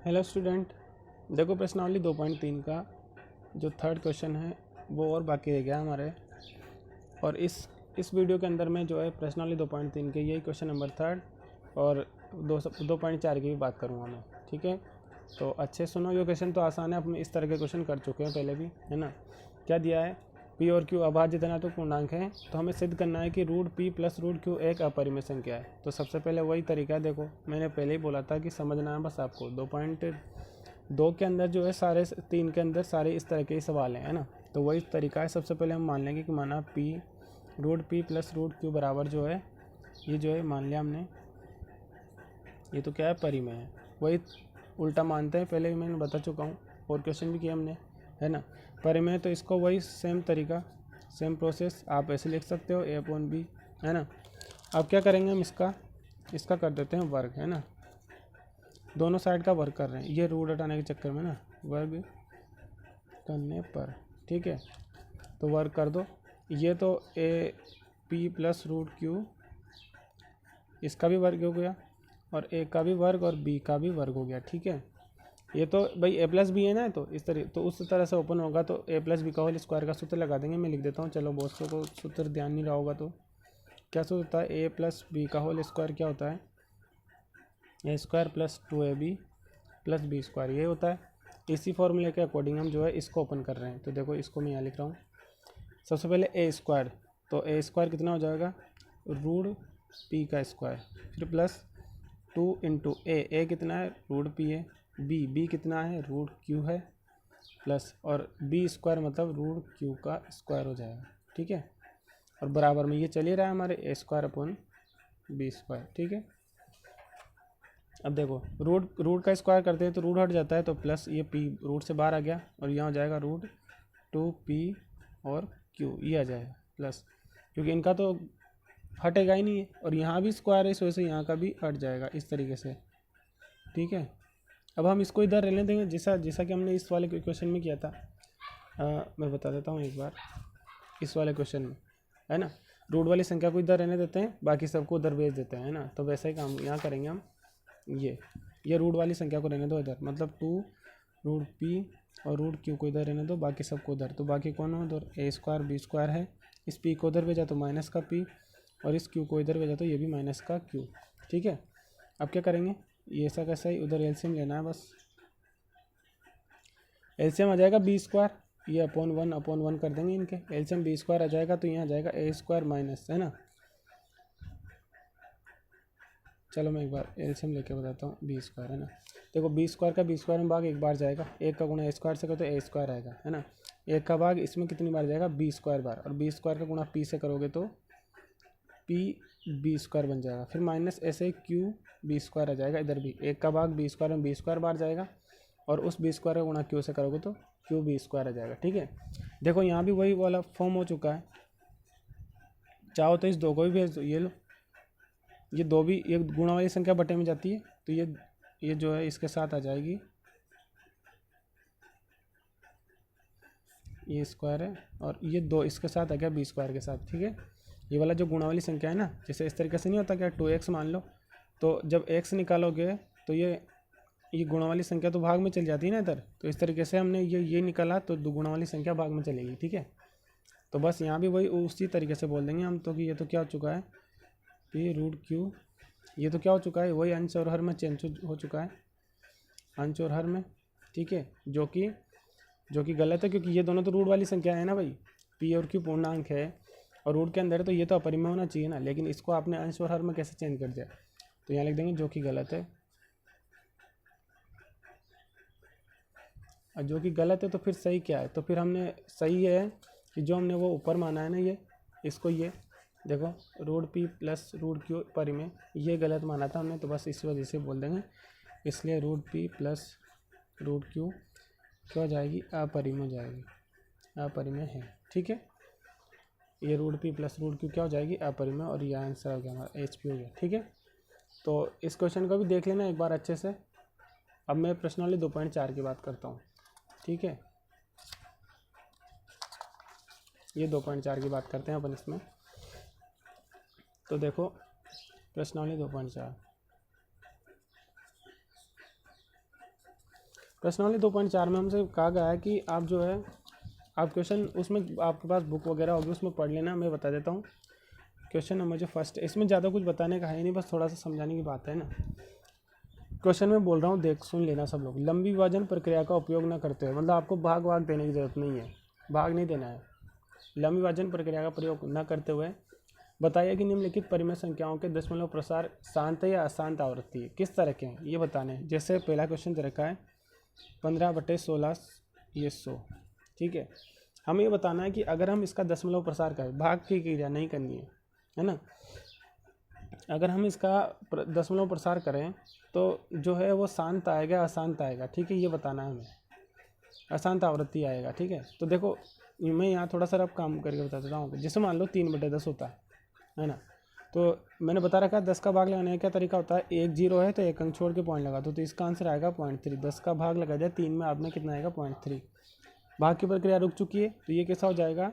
Hello student, देखो प्रश्नावली 2.3 का जो थर्ड क्वेश्चन है वो और बाकी रह गया हमारे। और इस वीडियो के अंदर में जो है प्रश्नावली 2.3 के यही क्वेश्चन नंबर थर्ड और 2.4 की भी बात करूँगा मैं। ठीक है, तो अच्छे सुनो। ये क्वेश्चन तो आसान है, अपने इस तरह के क्वेश्चन कर चुके हैं पहले भी, है ना। क्या दिया है, पी और क्यू अभाज्य धनात्मक पूर्णांक है, तो हमें सिद्ध करना है कि root P plus root Q एक अपरिमेय संख्या है। तो सबसे पहले वही तरीका है, देखो मैंने पहले ही बोला था कि समझना है बस आपको। 2.2 के अंदर जो है सारे 3 के अंदर सारे इस तरह के ही सवाल हैं, है ना। तो वही तरीका है। सबसे पहले हम मान लेंगे कि माना P root P plus root Q बराबर जो है ये जो है मान लिया हमने, ये तो क्या है, परिमेय है। वही उल्टा मानते हैं, पहले ही मैंने बता चुका हूँ और क्वेश्चन भी किया हमने, है ना। परिमेय तो इसको वही सेम तरीका, सेम प्रोसेस आप ऐसे लिख सकते हो a/b, है ना। अब क्या करेंगे हम, इसका कर देते हैं वर्ग, है ना। दोनों साइड का वर्ग कर रहे हैं, ये रूट हटाने के चक्कर में ना, वर्ग करने पर, ठीक है। तो वर्ग कर दो, ये तो A P plus root Q, इसका भी वर्ग हो गया और ए का भी वर्ग और बी का भी वर्ग हो गया, ठीक है। ये तो भाई ए प्लस बी है ना, तो इस तरह, तो उस तरह से ओपन होगा तो ए प्लस बी का होल स्क्वायर का सूत्र लगा देंगे। मैं लिख देता हूँ, चलो दोस्तों को सूत्र ध्यान नहीं रहा होगा तो क्या सूत्र होता है, ए प्लस बी का होल स्क्वायर क्या होता है, A square plus 2ab plus B square, ये होता है। इसी फॉर्मूले के अकॉर्डिंग हम जो है इसको ओपन कर रहे हैं। तो देखो इसको मैं यहाँ लिख रहा हूँ, सबसे पहले ए स्क्वायर, तो ए स्क्वायर कितना हो जाएगा, रूट पी का स्क्वायर, फिर प्लस 2 इंटू ए कितना है, रूट पी है, बी कितना है, रूट क्यू है, प्लस और बी स्क्वायर मतलब रूट क्यू का स्क्वायर हो जाएगा, ठीक है। और बराबर में ये चल ही रहा है हमारे ए स्क्वायर अपॉन बी स्क्वायर, ठीक है। अब देखो रूट का स्क्वायर करते हैं तो रूट हट जाता है, तो प्लस ये पी रूट से बाहर आ गया और यहाँ हो जाएगा रूट 2p और q, ये आ जाएगा प्लस, क्योंकि इनका तो हटेगा ही नहीं है और यहाँ भी स्क्वायर है, इस वजह से यहाँ का भी हट जाएगा इस तरीके से, ठीक है। अब हम इसको इधर रहने देंगे जैसा कि हमने इस वाले क्वेश्चन में किया था। मैं बता देता हूँ एक बार, इस वाले क्वेश्चन में, है ना, रूट वाली संख्या को इधर रहने देते हैं, बाकी सबको उधर भेज देते हैं, है ना। तो वैसा ही काम यहाँ करेंगे हम, ये रूट वाली संख्या को रहने दो इधर, मतलब 2 रूट पी और रूट क्यू को इधर रहने दो, बाकी सबको उधर। तो बाकी कौन हो उधर, ए स्क्वायर बी स्क्वायर है, इस पी को उधर भेजा तो माइनस का पी और इस क्यू को इधर भेजा तो ये भी माइनस का क्यू, ठीक है। अब क्या करेंगे, ये ऐसा कैसा ही उधर एलसीएम लेना है, बस एलसीएम आ जाएगा बी स्क्वायर, ये अपॉन वन कर देंगे इनके, एलसीएम बी स्क्वायर आ जाएगा तो यहाँ आ जाएगा ए स्क्वायर माइनस, है ना। चलो मैं एक बार एलसीएम लेके बताता हूँ, बी स्क्वायर, है ना। देखो बी स्क्वायर का बी स्क्वायर में भाग एक बार जाएगा, एक का गुणा ए स्क्वायर से करो तो ए स्क्वायर आएगा, है ना। एक का भाग इसमें कितनी बार जाएगा, बी स्क्वायर बार, और बी स्क्वायर का गुणा पी से करोगे तो पी बी स्क्वायर बन जाएगा, फिर माइनस ऐसे क्यू बी स्क्वायर आ जाएगा, इधर भी एक का भाग बी स्क्वायर में बी स्क्वायर बार जाएगा और उस बी स्क्वायर का गुणा क्यू से करोगे तो क्यू बी स्क्वायर आ जाएगा, ठीक है। देखो यहाँ भी वही वाला फॉर्म हो चुका है, चाहो तो इस दो को भी भेज दो, ये लो, ये दो भी ये गुणा वाली संख्या बटे में जाती है तो ये जो है इसके साथ आ जाएगी, ये स्क्वायर है और ये दो इसके साथ आ गया बी स्क्वायर के साथ, ठीक है। ये वाला जो गुणा वाली संख्या है ना, जैसे इस तरीके से नहीं होता क्या, 2x मान लो, तो जब x निकालोगे तो ये गुणा वाली संख्या तो भाग में चल जाती है ना इधर, तो इस तरीके से हमने ये निकाला तो गुणा वाली संख्या भाग में चलेगी, ठीक है। तो बस यहाँ भी वही उसी तरीके से बोल देंगे हम तो कि ये तो क्या हो चुका है, पी रूट क्यू, ये तो क्या हो चुका है, वही अंश और हर में चेंज हो चुका है, अंश और हर में, ठीक है, जो कि गलत है, क्योंकि ये दोनों तो रूट वाली संख्या है ना भाई, पी और क्यू पूर्णांक है और रूट के अंदर है तो ये तो अपरिमेय होना चाहिए ना, लेकिन इसको आपने अंश और हर में कैसे चेंज कर दिया, तो यहाँ लिख देंगे जो कि गलत है। और जो कि गलत है तो फिर सही क्या है, तो फिर हमने सही है कि जो हमने वो ऊपर माना है ना, ये इसको, ये देखो root P plus root Q परिमेय, ये गलत माना था हमने, तो बस इस वजह से बोल देंगे, इसलिए root P plus root Q क्या हो जाएगी, अपरिमेय हो जाएगी, अपरिमेय है, ठीक है। ये root P plus root Q क्या हो जाएगी, अपरिमेय, और यह आंसर हो गया हमारा एच पी हो गया, ठीक है। तो इस क्वेश्चन को भी देख लेना एक बार अच्छे से। अब मैं प्रश्नावली 2.4 की बात करता हूँ, ठीक है। ये 2.4 की बात करते हैं अपन इसमें। तो देखो प्रश्नावली 2.4, प्रश्नावली 2.4 में हमसे कहा गया है कि आप जो है आप क्वेश्चन उसमें आपके पास बुक वगैरह होगी उसमें पढ़ लेना। मैं बता देता हूँ क्वेश्चन नंबर जो फर्स्ट, इसमें ज़्यादा कुछ बताने का है नहीं, बस थोड़ा सा समझाने की बात है ना। क्वेश्चन में बोल रहा हूँ, देख सुन लेना सब लोग। लंबी विभाजन प्रक्रिया का उपयोग न करते हुए, मतलब आपको भाग देने की जरूरत नहीं है, भाग नहीं देना है। लंबी विभाजन प्रक्रिया का प्रयोग न करते हुए बताइए कि निम्नलिखित परिमेय संख्याओं के दशमलव प्रसार शांत या अशांत आवृत्ति है, किस तरह के हैं ये बताने हैं। जैसे पहला क्वेश्चन दे रखा है 15/16 ये 100, ठीक है। हमें ये बताना है कि अगर हम इसका दशमलव प्रसार करें, भाग की क्रिया नहीं करनी है ना। अगर हम इसका दशमलव प्रसार करें तो जो है वो शांत आएगा अशांत आएगा, ठीक है, ये बताना है हमें। अशांत आवृत्ति आएगा, ठीक है। तो देखो मैं यहाँ थोड़ा सा अब काम करके बता देता हूँ। जैसे मान लो 3/10 होता है ना, तो मैंने बता रखा है 10 का भाग लगाने का क्या तरीका होता है, 1 0 है तो 1 अंक छोड़ के पॉइंट लगा दो, तो इसका आंसर आएगा 0.3। 10 का भाग लगा जाए 3 में, आपने कितना आएगा 0.3। भाग की प्रक्रिया रुक चुकी है तो ये कैसा हो जाएगा,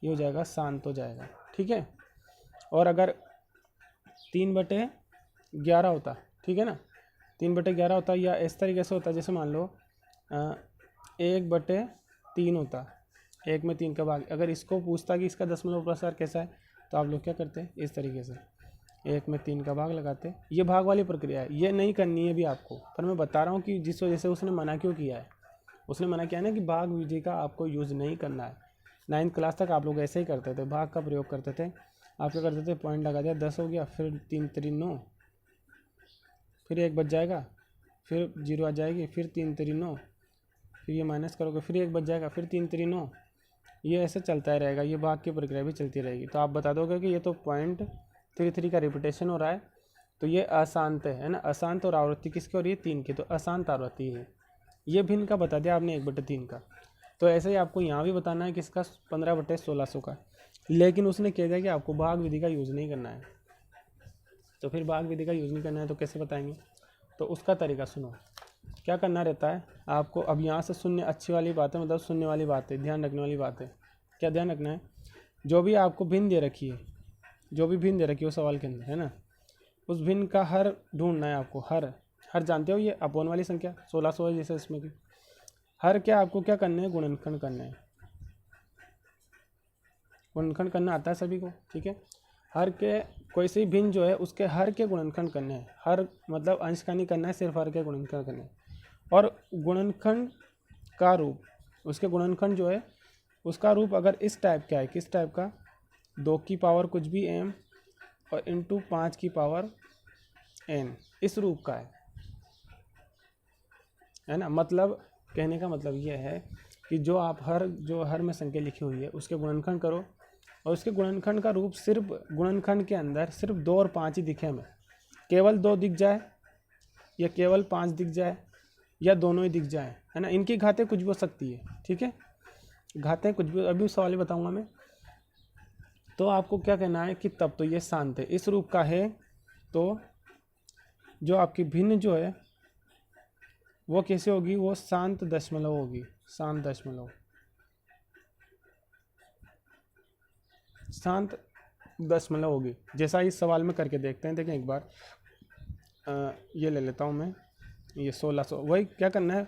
ये हो जाएगा शांत हो जाएगा, ठीक है। और अगर 3/11 होता, ठीक है ना, 3/11 होता या इस तरीके से होता, जैसे मान लो 1/3 होता, 1 में 3 का भाग। अगर इसको पूछता कि इसका दशमलव प्रसार कैसा है तो आप लोग क्या करते हैं, इस तरीके से 1 में 3 का भाग लगाते। ये भाग वाली प्रक्रिया है, ये नहीं करनी है भी आपको, पर मैं बता रहा हूँ कि जिस वजह से उसने मना क्यों किया है। उसने मना किया ना कि भाग विधि का आपको यूज़ नहीं करना है। 9th क्लास तक आप लोग ऐसे ही करते थे, भाग का प्रयोग करते थे। आप क्या करते थे, पॉइंट लगा दिया, 10 हो गया, फिर 3 3 9, फिर 1 बच जाएगा, फिर 0 आ जाएगी, फिर 3 3 9, फिर ये माइनस करोगे, फिर 1 बच जाएगा, फिर 3 3 9, ये ऐसे चलता ही रहेगा। ये भाग की प्रक्रिया भी चलती रहेगी। तो आप बता दोगे कि ये तो 0.33 का रिपीटेशन हो रहा है, तो ये अशांत है ना। अशांत और आवृत्ति किसकी हो रही है, 3 की, तो अशांत आवृत्ति है। ये भिन्न का बता दिया आपने 1/3 का। तो ऐसे ही आपको यहाँ भी बताना है किसका, 15/1600 का। लेकिन उसने कह दिया कि आपको भाग विधि का यूज़ नहीं करना है। तो फिर भाग विधि का यूज़ नहीं करना है तो कैसे बताएंगे, तो उसका तरीका सुनो। क्या करना रहता है आपको, अब यहाँ से शून्य अच्छी वाली बात है, मतलब सुनने वाली बात है, ध्यान रखने वाली बात है। क्या ध्यान रखना है, जो भी आपको भिन्न दे रखी है, जो भी भिन्न दे रखी है उस सवाल के अंदर, है ना, उस भिन्न का हर ढूंढना है आपको। हर जानते हो, ये अपोन वाली संख्या 1600 है जैसे इसमें की, हर क्या आपको क्या करना है, गुणनखंड करना है। गुणनखंड करना आता है सभी को, ठीक है। हर के कोई सी भिन्न जो है उसके हर के गुणनखंड करने हैं। हर मतलब अंश का नहीं करना है, सिर्फ हर के गुणनखंड करने हैं। और गुणनखंड का रूप, उसके गुणनखंड जो है उसका रूप अगर इस टाइप का है, किस टाइप का, 2 की पावर कुछ भी m और इंटू 5 की पावर n, इस रूप का है ना। मतलब कहने का मतलब यह है कि जो हर में संख्या लिखी हुई है उसके गुणनखंड करो, और उसके गुणनखंड का रूप सिर्फ गुणनखंड के अंदर सिर्फ 2 और 5 ही दिखे हमें। केवल 2 दिख जाए या केवल 5 दिख जाए या दोनों ही दिख जाए, है ना। इनकी घातें कुछ भी हो सकती है, ठीक है, घातें कुछ भी, अभी सवाल बताऊंगा मैं। तो आपको क्या कहना है कि तब तो ये शांत है, इस रूप का है, तो जो आपकी भिन्न जो है वो कैसे होगी, वो शांत दशमलव होगी, शांत दशमलव, शांत दशमलव होगी। जैसा इस सवाल में करके देखते हैं, देखें एक बार। ये ले लेता हूँ मैं, ये 1600, वही क्या करना है,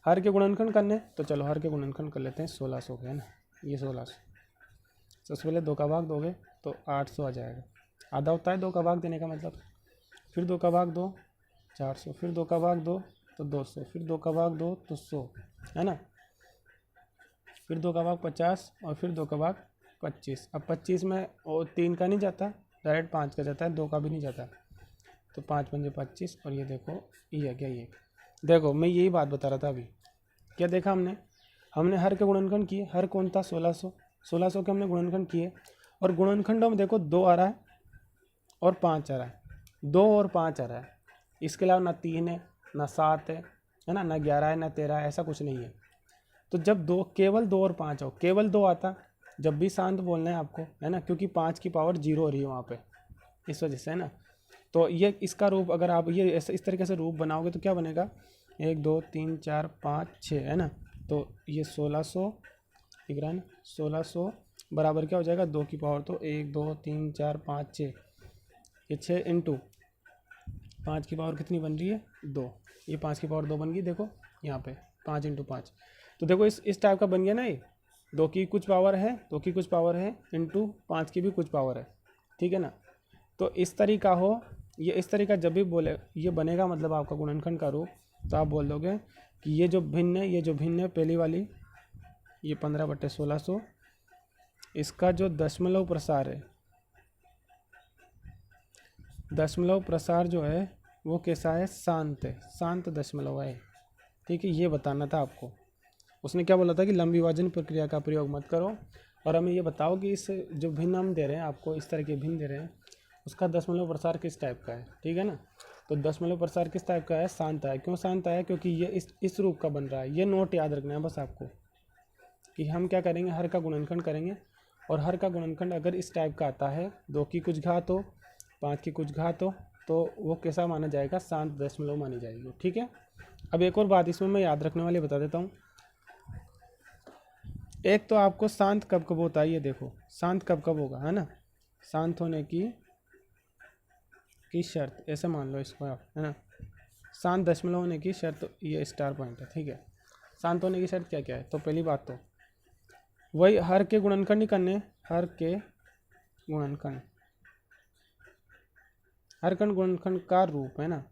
हर के गुणनखंड करने, तो चलो हर के गुणनखंड कर लेते हैं 1600 के, है ना। ये 1600, सबसे पहले 2 का भाग दोगे तो 800 आ जाएगा, आधा होता है 2 का भाग देने का मतलब। फिर 2 का भाग दो 400, फिर 2 का भाग दो तो 200, फिर 2 का भाग दो तो 100, है ना। फिर 2 का भाग 50 और फिर 2 का भाग 25। अब 25 में और 3 का नहीं जाता, डायरेक्ट 5 का जाता है, 2 का भी नहीं जाता। तो 5 पंजे 25, और ये देखो ये है क्या, ये देखो मैं यही बात बता रहा था अभी। क्या देखा हमने हर के गुणनखंड किए। हर कौन था, 1600 के हमने गुणनखंड किए, और गुणनखंडों में देखो 2 आ रहा है और 5 आ रहा है, 2 और 5 आ रहा है। इसके अलावा ना 3 है ना 7 है ना, ना 11 है ना 13 है, ऐसा कुछ नहीं है। तो जब केवल 2 और 5 हो, केवल 2 आता जब भी शांत बोलना है आपको, है ना, क्योंकि 5 की पावर 0 हो रही है वहाँ पे, इस वजह से, है ना। तो ये इसका रूप अगर आप ये इस तरीके से रूप बनाओगे तो क्या बनेगा, 1 2 3 4 5 6, है ना। तो ये 1600 दिख रहा है ना, 1600 बराबर क्या हो जाएगा, 2 की पावर, तो 1 2 3 4 5 6, ये 6 इंटू 5 की पावर कितनी बन रही है, 2। ये 5 की पावर 2 बन गई, देखो यहाँ पे 5 × 5। तो देखो इस टाइप का बन गया ना, ये 2 की कुछ पावर है, 2 की कुछ पावर है इंटू 5 की भी कुछ पावर है, ठीक है ना। तो इस तरीका हो, ये इस तरीका जब भी बोले ये बनेगा मतलब आपका गुणनखंड का रूप, तो आप बोल दोगे कि ये जो भिन्न है, ये जो भिन्न है पहली वाली, ये 15/1600, इसका जो दशमलव प्रसार है, दशमलव प्रसार जो है वो कैसा है, शांत है, शांत दशमलव है, ठीक है। ये बताना था आपको। उसने क्या बोला था कि लंब विभाजन प्रक्रिया का प्रयोग मत करो, और हमें ये बताओ कि इस जो भिन्न हम दे रहे हैं आपको, इस तरह के भिन्न दे रहे हैं, उसका दशमलव प्रसार किस टाइप का है, ठीक है ना। तो दशमलव प्रसार किस टाइप का है, शांत है। क्यों शांत है, क्योंकि ये इस रूप का बन रहा है। ये नोट याद रखना है बस आपको, कि हम क्या करेंगे, हर का गुणनखंड करेंगे, और हर का गुणनखंड अगर इस टाइप का आता है, 2 की कुछ घात हो, 5 की कुछ घात हो, तो वो कैसा माना जाएगा, शांत दशमलव मानी जाएगी, ठीक है। अब एक और बात इसमें मैं याद रखने वाली बता देता हूँ। एक तो आपको शांत कब कब होता है, ये देखो शांत कब कब होगा, है ना। शांत होने की शर्त, ऐसे मान लो इसको आप, है ना। शांत दशमलव होने की शर्त, ये स्टार पॉइंट है, ठीक है। शांत होने की शर्त क्या क्या है, तो पहली बात तो वही हर के गुणनखंड ही करने, हर के गुणनखंड, हर कण गुणनखंड का रूप, है ना,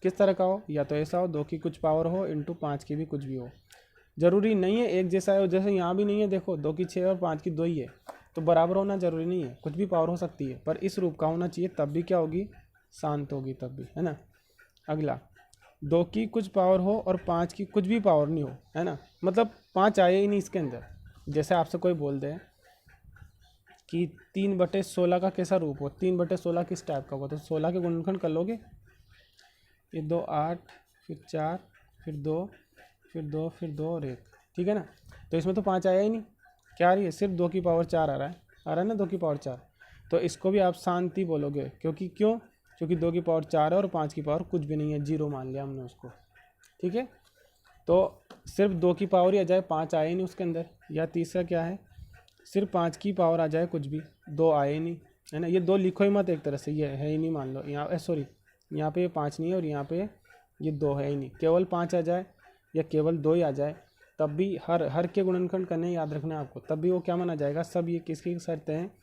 किस तरह का हो, या तो ऐसा हो 2 की कुछ पावर हो इंटू 5 की भी कुछ भी हो। जरूरी नहीं है एक जैसा है, जैसे यहाँ भी नहीं है, देखो 2 की 6 और 5 की 2 ही है, तो बराबर होना जरूरी नहीं है, कुछ भी पावर हो सकती है, पर इस रूप का होना चाहिए, तब भी क्या होगी, शांत होगी तब भी, है ना। अगला 2 की कुछ पावर हो और 5 की कुछ भी पावर नहीं हो, है ना, मतलब 5 आए ही नहीं इसके अंदर। जैसे आपसे कोई बोल दे कि 3/16 का कैसा रूप हो, 3/16 किस टाइप का हो, तो 16 के गुणनखंड कर लोगे, ये 2 8, फिर 4, फिर 2, फिर 2, फिर 2 और 1, ठीक है ना। तो इसमें तो 5 आया ही नहीं, क्या आ रही है, सिर्फ 2 की पावर 4 आ रहा है ना, 2 की पावर 4। तो इसको भी आप शांति बोलोगे, क्योंकि 2 की पावर 4 है और 5 की पावर कुछ भी नहीं है, 0 मान लिया हमने उसको, ठीक है। तो सिर्फ 2 की पावर ही आ जाए, 5 आए ही नहीं उसके अंदर, या तीसरा क्या है, सिर्फ 5 की पावर आ जाए कुछ भी, 2 आए ही नहीं, है ना। ये 2 लिखो ही मत एक तरह से, ये है ही नहीं मान लो, यहाँ सॉरी यहाँ पे 5 नहीं है और यहाँ पे ये 2 है ही नहीं, केवल 5 आ जाए या केवल 2 ही आ जाए, तब भी हर के गुणनखंड करने याद रखना है आपको, तब भी वो क्या माना जाएगा, सब ये किसकी शर्तें हैं,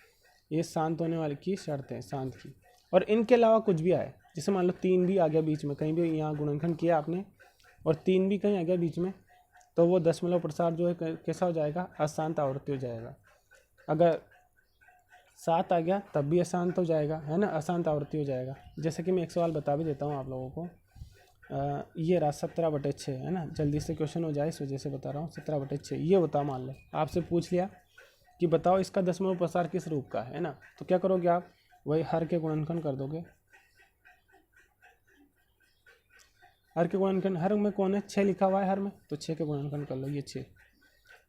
ये शांत होने वाली की शर्तें हैं, शांत की। और इनके अलावा कुछ भी आए, जैसे मान लो 3 भी आ गया बीच में, कहीं भी यहाँ गुणनखंड किया आपने और 3 भी कहीं आ गया बीच में, तो वो दशमलव प्रसार जो है कैसा हो जाएगा, अशांत आवृत्ति हो जाएगा। अगर 7 आ गया तब भी अशांत हो जाएगा, है ना, अशांत आवृत्ति हो जाएगा। जैसे कि मैं एक सवाल बता भी देता हूँ आप लोगों को, ये रहा 17/6, है ना, जल्दी से क्वेश्चन हो जाए इस वजह से बता रहा हूँ। 17/6 ये बताओ, मान लो आपसे पूछ लिया कि बताओ इसका दशमलव प्रसार किस रूप का है ना, तो क्या करोगे आप, वही हर के गुणनखंड कर दोगे। हर के गुणनखंड, हर में कौन है, 6 लिखा हुआ है हर में, तो 6 के गुणनखंड कर लो, ये 6,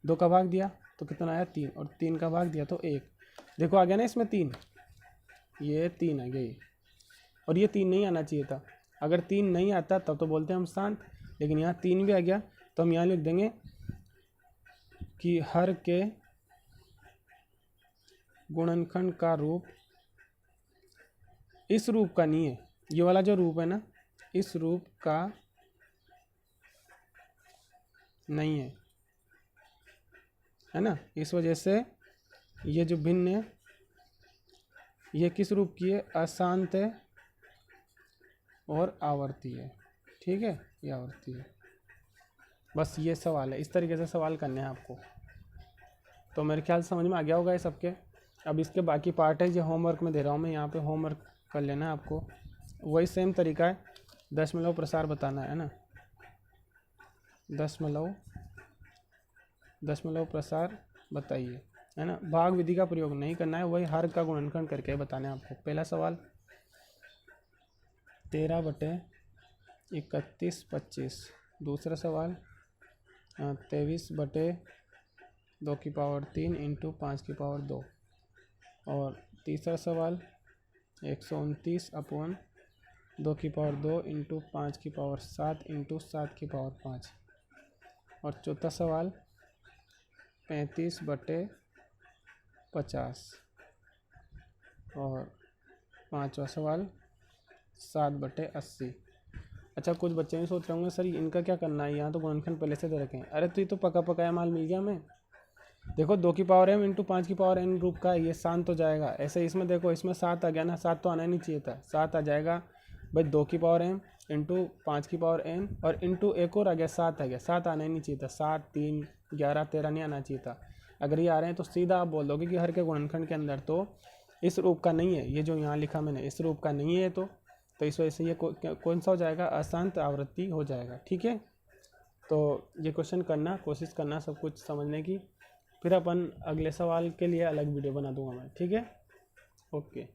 2 का भाग दिया तो कितना आया 3, और 3 का भाग दिया तो 1, देखो आ गया ना इसमें 3, ये 3 आ गया ये, और ये 3 नहीं आना चाहिए था। अगर 3 नहीं आता तब तो बोलते हैं हम शांत, लेकिन यहाँ 3 भी आ गया, तो हम यहाँ लिख देंगे कि हर के गुणनखंड का रूप इस रूप का नहीं है, ये वाला जो रूप है ना, इस रूप का नहीं है ना। इस वजह से ये जो भिन्न है ये किस रूप की है, अशांत है और आवर्ती है, ठीक है, ये आवर्ती है। बस ये सवाल है, इस तरीके से सवाल करने हैं आपको। तो मेरे ख्याल से समझ में आ गया होगा ये सबके। अब इसके बाकी पार्ट है, ये होमवर्क में दे रहा हूँ मैं, यहाँ पे होमवर्क कर लेना है आपको। वही सेम तरीका है, दशमलव प्रसार बताना है ना, दशमलव प्रसार बताइए, है ना। भाग विधि का प्रयोग नहीं करना है, वही हर का गुणनखंड करके बताना है आपको। पहला सवाल 13/31/25, दूसरा सवाल 23/2 इंटू 5/2, और तीसरा सवाल 129/2 इंटू 5/7 इंटू 7/5, और चौथा सवाल 35/50, और पाँचवा सवाल 7/80। अच्छा, कुछ बच्चे भी सोच रहे होंगे सर इनका क्या करना है, यहाँ तो गुणनखंड पहले से दे रखे हैं। अरे तो ये तो पका पकाया माल मिल गया हमें। देखो 2 की पावर m इंटू 5 की पावर n रूप का है, ये शांत हो जाएगा। ऐसे इसमें देखो, इसमें 7 आ गया ना, 7 तो आना ही नहीं चाहिए था, 7 आ जाएगा भाई 2 की पावर m इंटू 5 की पावर n और इंटू एक और आ गया 7 आ गया, 7 आना ही नहीं चाहिए था, 7 3 11 13 नहीं आना चाहिए था। अगर ये आ रहे हैं तो सीधा आप बोल दोगे कि हर के गुणनखंड के अंदर तो इस रूप का नहीं है, ये जो यहाँ लिखा मैंने इस रूप का नहीं है, तो इस वजह से ये कौन सा हो जाएगा, अशांत आवृत्ति हो जाएगा। ठीक है, तो ये क्वेश्चन करना, कोशिश करना सब कुछ समझने की, फिर अपन अगले सवाल के लिए अलग वीडियो बना दूंगा मैं। ठीक है, ओके।